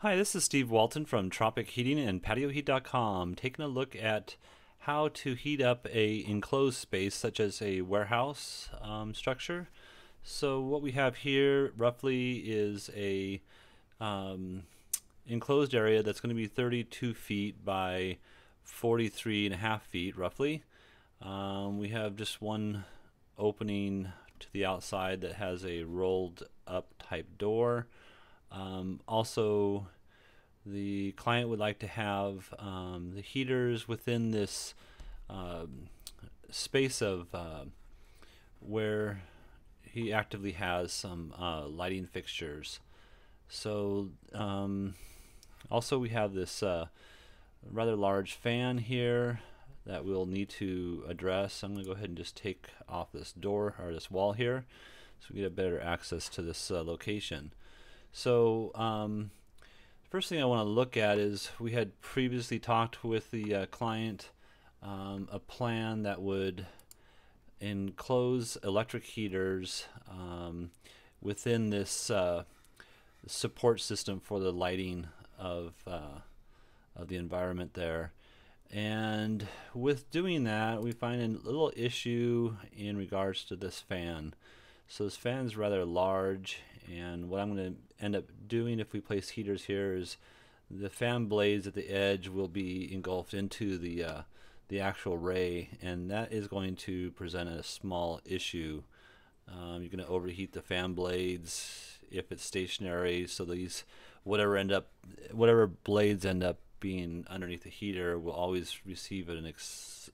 Hi, this is Steve Walton from Tropic Heating and PatioHeat.com, taking a look at how to heat up a enclosed space such as a warehouse structure. So what we have here roughly is a um, enclosed area that's going to be 32 feet by 43 and a half feet roughly. We have just one opening to the outside that has a rolled up type door. Also, the client would like to have the heaters within this space of where he actively has some lighting fixtures. So also we have this rather large fan here that we'll need to address. I'm going to go ahead and just take off this door or this wall here so we get a better access to this location. So first thing I want to look at is we had previously talked with the client a plan that would enclose electric heaters within this support system for the lighting of the environment there. And with doing that, we find a little issue in regards to this fan. So this fan is rather large, and what I'm going to end up doing if we place heaters here is the fan blades at the edge will be engulfed into the actual ray, and that is going to present a small issue. You're going to overheat the fan blades if it's stationary, so these whatever blades end up being underneath the heater will always receive an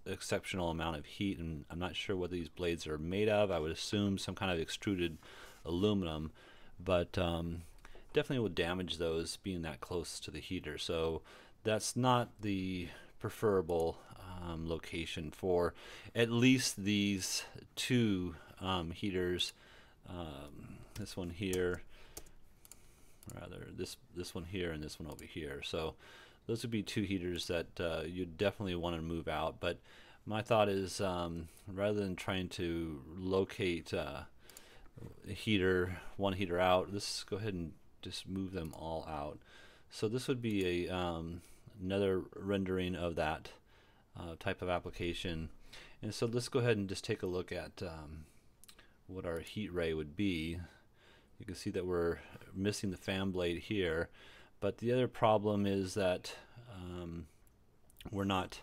exceptional amount of heat, and I'm not sure what these blades are made of. I would assume some kind of extruded aluminum, but definitely will damage those being that close to the heater. So that's not the preferable location for at least these two heaters. This one here, rather this one here, and this one over here. So those would be two heaters that you definitely want to move out. But my thought is rather than trying to locate one heater out, let's go ahead and just move them all out. So this would be a another rendering of that type of application. And so let's go ahead and just take a look at what our heat ray would be. You can see that we're missing the fan blade here, but the other problem is that we're not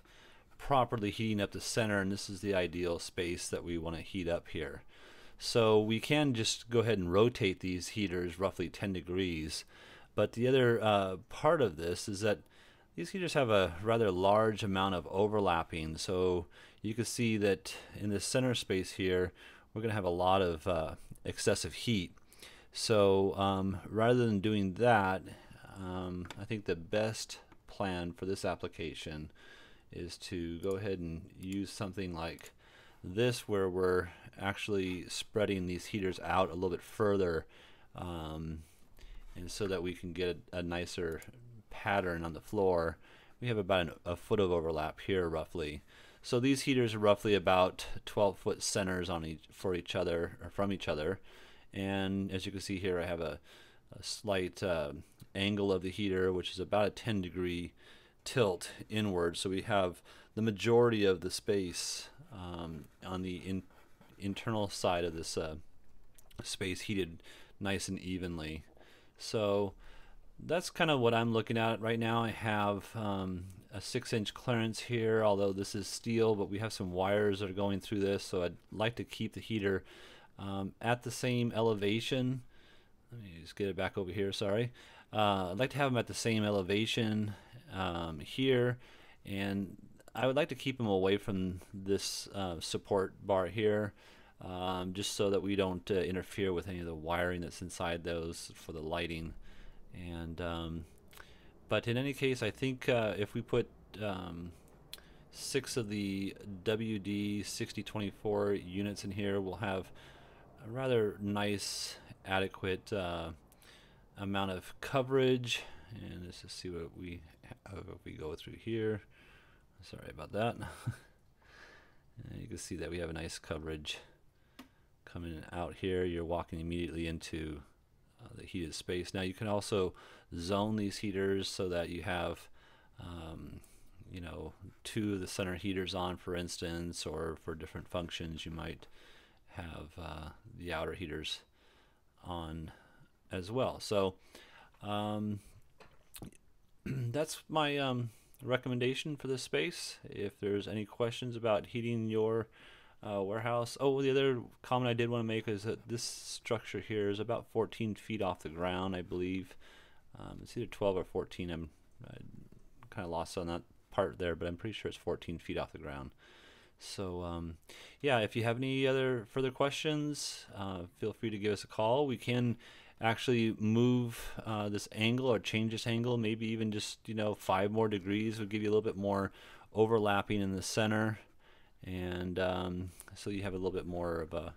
properly heating up the center, and this is the ideal space that we want to heat up here. So we can just go ahead and rotate these heaters roughly 10 degrees, but the other part of this is that these heaters have a rather large amount of overlapping. So you can see that in the center space here we're going to have a lot of excessive heat. So rather than doing that, I think the best plan for this application is to go ahead and use something like this, where we're actually spreading these heaters out a little bit further, and so that we can get a nicer pattern on the floor. We have about a foot of overlap here roughly. So these heaters are roughly about 12-foot centers on from each other. And as you can see here, I have a slight angle of the heater, which is about a 10-degree tilt inward. So we have the majority of the space on the internal side of this space heated nice and evenly. So that's kind of what I'm looking at right now. I have a 6-inch clearance here, although this is steel, but we have some wires that are going through this, so I'd like to keep the heater at the same elevation. Let me just get it back over here, sorry. I'd like to have them at the same elevation here, and I would like to keep them away from this support bar here, just so that we don't interfere with any of the wiring that's inside those for the lighting. And but in any case, I think if we put 6 of the WD-6024 units in here, we'll have a rather nice, adequate amount of coverage. And let's just see what we have if we go through here. Sorry about that. You can see that we have a nice coverage coming out here. You're walking immediately into the heated space. Now you can also zone these heaters so that you have you know, 2 of the center heaters on, for instance, or for different functions you might have the outer heaters on as well. So that's my recommendation for this space. If there's any questions about heating your warehouse. Oh, the other comment I did want to make is that this structure here is about 14 feet off the ground, I believe. It's either 12 or 14. I'm kind of lost on that part there, but I'm pretty sure it's 14 feet off the ground. So yeah, if you have any other further questions, feel free to give us a call. We can actually move this angle or change this angle, maybe even just, you know, 5 more degrees would give you a little bit more overlapping in the center, and so you have a little bit more of a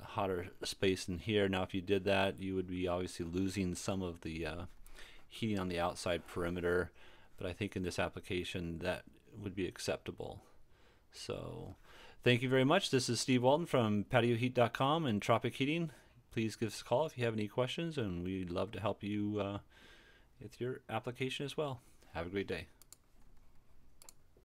hotter space in here. Now if you did that, you would be obviously losing some of the heating on the outside perimeter, but I think in this application that would be acceptable. So thank you very much. This is Steve Walton from patioheat.com and Tropic Heating. Please give us a call if you have any questions, and we'd love to help you with your application as well. Have a great day.